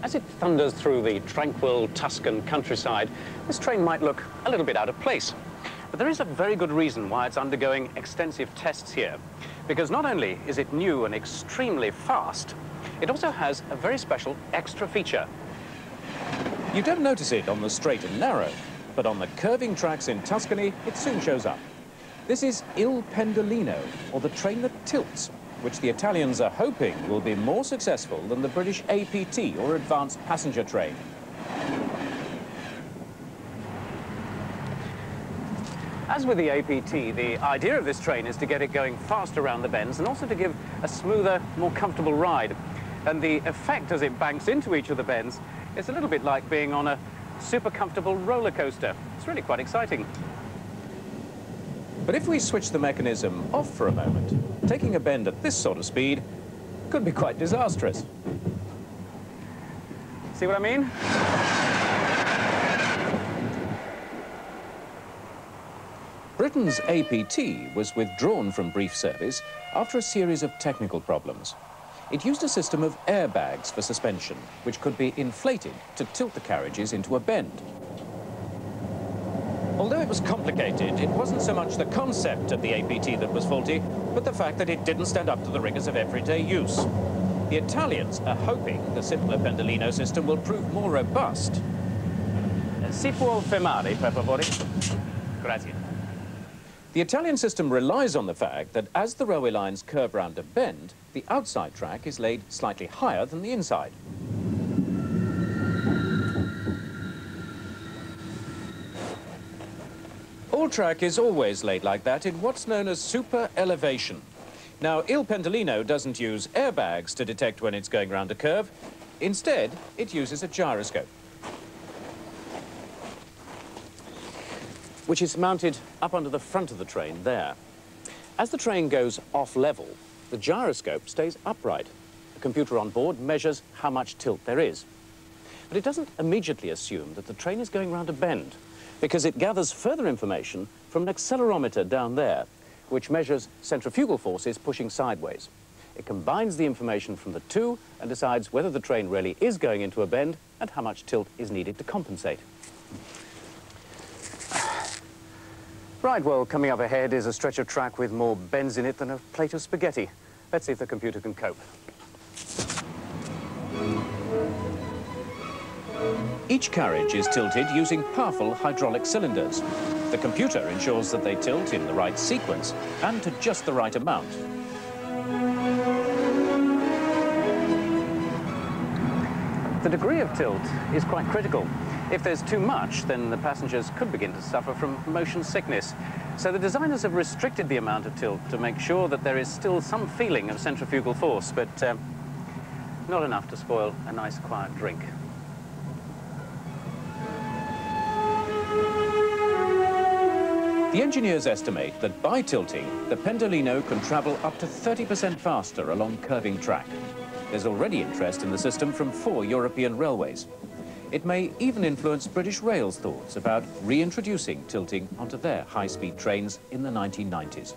As it thunders through the tranquil Tuscan countryside, this train might look a little bit out of place. But there is a very good reason why it's undergoing extensive tests here. Because not only is it new and extremely fast, it also has a very special extra feature. You don't notice it on the straight and narrow, but on the curving tracks in Tuscany, it soon shows up. This is Il Pendolino, or the train that tilts, which the Italians are hoping will be more successful than the British APT, or Advanced Passenger Train. As with the APT, the idea of this train is to get it going fast around the bends and also to give a smoother, more comfortable ride. And the effect as it banks into each of the bends is a little bit like being on a super comfortable roller coaster. It's really quite exciting. But if we switch the mechanism off for a moment, taking a bend at this sort of speed could be quite disastrous. See what I mean? Britain's APT was withdrawn from brief service after a series of technical problems. It used a system of airbags for suspension, which could be inflated to tilt the carriages into a bend. Although it was complicated, it wasn't so much the concept of the APT that was faulty, but the fact that it didn't stand up to the rigors of everyday use. The Italians are hoping the simpler Pendolino system will prove more robust. Si può fermare, per favore? Grazie. The Italian system relies on the fact that as the railway lines curve round a bend, the outside track is laid slightly higher than the inside. All track is always laid like that in what's known as super elevation. Now, Il Pendolino doesn't use airbags to detect when it's going round a curve. Instead, it uses a gyroscope, which is mounted up under the front of the train there. As the train goes off level, the gyroscope stays upright. The computer on board measures how much tilt there is. But it doesn't immediately assume that the train is going round a bend, because it gathers further information from an accelerometer down there, which measures centrifugal forces pushing sideways. It combines the information from the two and decides whether the train really is going into a bend and how much tilt is needed to compensate. Right, well, coming up ahead is a stretch of track with more bends in it than a plate of spaghetti. Let's see if the computer can cope. Each carriage is tilted using powerful hydraulic cylinders. The computer ensures that they tilt in the right sequence and to just the right amount. The degree of tilt is quite critical. If there's too much, then the passengers could begin to suffer from motion sickness. So the designers have restricted the amount of tilt to make sure that there is still some feeling of centrifugal force, but not enough to spoil a nice quiet drink. The engineers estimate that by tilting, the Pendolino can travel up to 30% faster along curving track. There's already interest in the system from 4 European railways. It may even influence British Rail's thoughts about reintroducing tilting onto their high-speed trains in the 1990s.